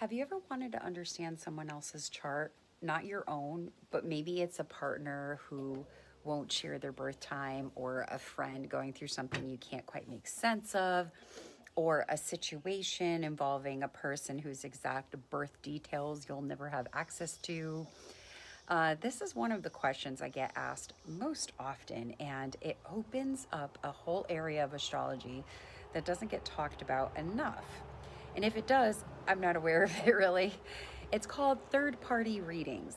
Have you ever wanted to understand someone else's chart? Not your own, but maybe it's a partner who won't share their birth time, or a friend going through something you can't quite make sense of, or a situation involving a person whose exact birth details you'll never have access to. This is one of the questions I get asked most often, and it opens up a whole area of astrology that doesn't get talked about enough. And if it does, I'm not aware of it really. It's called third-party readings.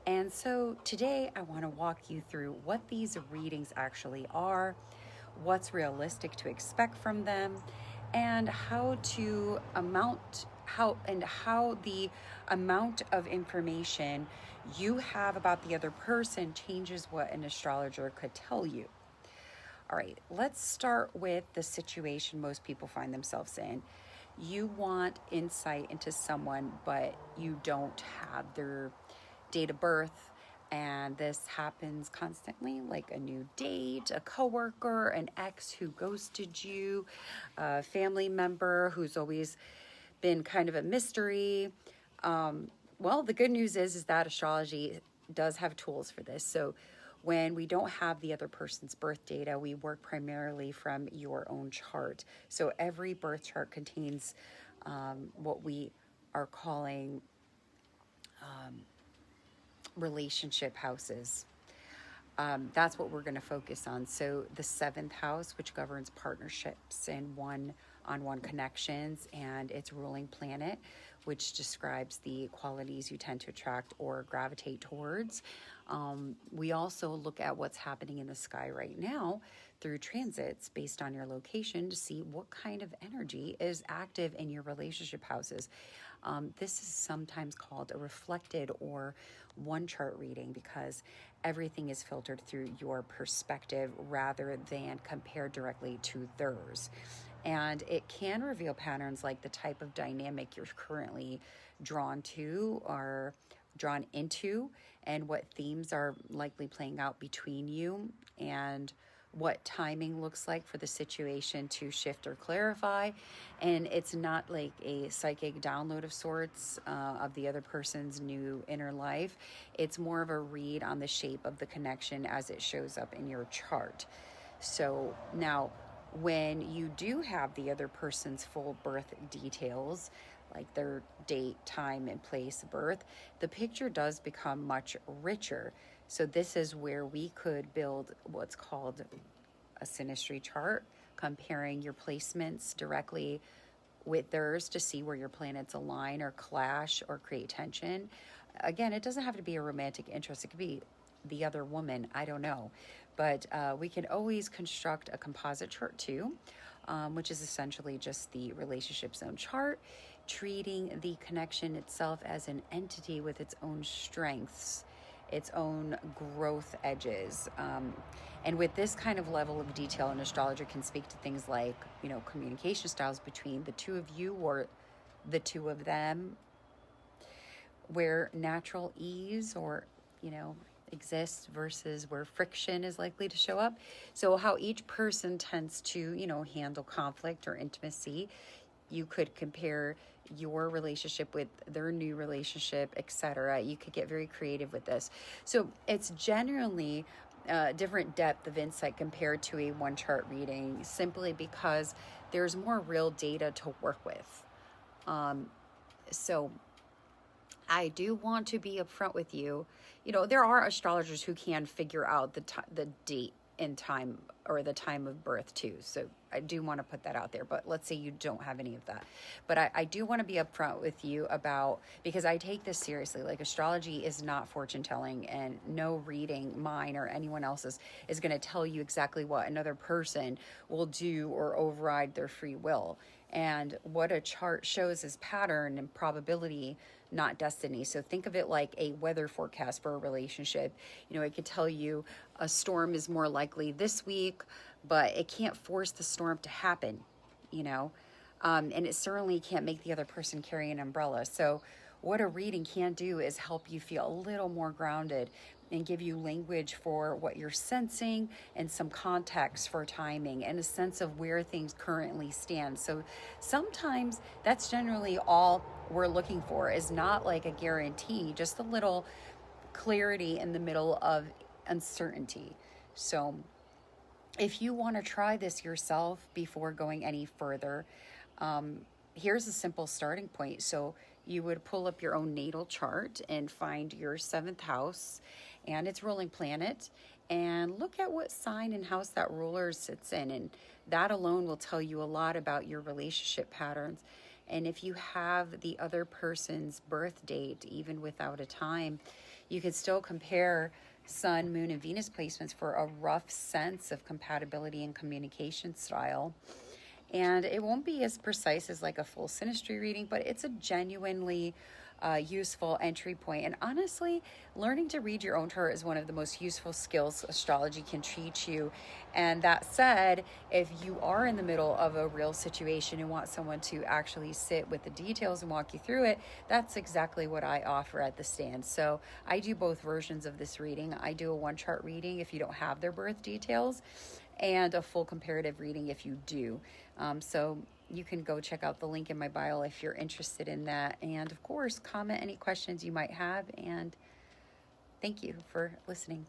And so today I want to walk you through what these readings actually are, what's realistic to expect from them, and how the amount of information you have about the other person changes what an astrologer could tell you. All right, let's start with the situation most people find themselves in. You want insight into someone, but you don't have their date of birth. And this happens constantly, like a new date, a coworker, an ex who ghosted you, a family member who's always been kind of a mystery. Well, the good news is that astrology does have tools for this. So when we don't have the other person's birth data, we work primarily from your own chart. So every birth chart contains what we are calling relationship houses. That's what we're going to focus on. So the seventh house, which governs partnerships and one-on-one connections, and its ruling planet, which describes the qualities you tend to attract or gravitate towards. We also look at what's happening in the sky right now through transits based on your location to see what kind of energy is active in your relationship houses. This is sometimes called a reflected or one chart reading because everything is filtered through your perspective rather than compared directly to theirs. And it can reveal patterns like the type of dynamic you're currently drawn to or drawn into, and what themes are likely playing out between you, and what timing looks like for the situation to shift or clarify. And it's not like a psychic download of sorts of the other person's new inner life. It's more of a read on the shape of the connection as it shows up in your chart. So now, when you do have the other person's full birth details, like their date, time, and place of birth, the picture does become much richer. So this is where we could build what's called a synastry chart, comparing your placements directly with theirs to see where your planets align or clash or create tension. Again, it doesn't have to be a romantic interest. It could be the other woman, I don't know. But we can always construct a composite chart too, which is essentially just the relationship zone chart, treating the connection itself as an entity with its own strengths, its own growth edges. And with this kind of level of detail, an astrologer can speak to things like, communication styles between the two of you or the two of them, where natural ease or, exists versus where friction is likely to show up. So how each person tends to, handle conflict or intimacy. You could compare your relationship with their new relationship, etc. You could get very creative with this. So it's generally a different depth of insight compared to a one chart reading, simply because there's more real data to work with. So I do want to be upfront with you. There are astrologers who can figure out the date and time, or the time of birth too. So I do want to put that out there, but let's say you don't have any of that. But I do want to be upfront with you because I take this seriously. Like, astrology is not fortune telling, and no reading, mine or anyone else's, is going to tell you exactly what another person will do or override their free will. And what a chart shows is pattern and probability, not destiny. So think of it like a weather forecast for a relationship. It could tell you a storm is more likely this week, but it can't force the storm to happen, and it certainly can't make the other person carry an umbrella. So what a reading can do is help you feel a little more grounded and give you language for what you're sensing, and some context for timing, and a sense of where things currently stand. So sometimes that's generally all we're looking for is not like a guarantee, just a little clarity in the middle of uncertainty. So if you want to try this yourself before going any further, here's a simple starting point. So you would pull up your own natal chart and find your seventh house and its ruling planet, and look at what sign and house that ruler sits in. And that alone will tell you a lot about your relationship patterns. And if you have the other person's birth date, even without a time, you could still compare Sun, Moon, and Venus placements for a rough sense of compatibility and communication style. And it won't be as precise as like a full synastry reading, but it's a genuinely useful entry point. And honestly, learning to read your own chart is one of the most useful skills astrology can teach you. And that said, if you are in the middle of a real situation and want someone to actually sit with the details and walk you through it, that's exactly what I offer at the stand. So I do both versions of this reading. I do a one chart reading if you don't have their birth details, and a full comparative reading if you do. So you can go check out the link in my bio if you're interested in that. And of course, comment any questions you might have. And thank you for listening.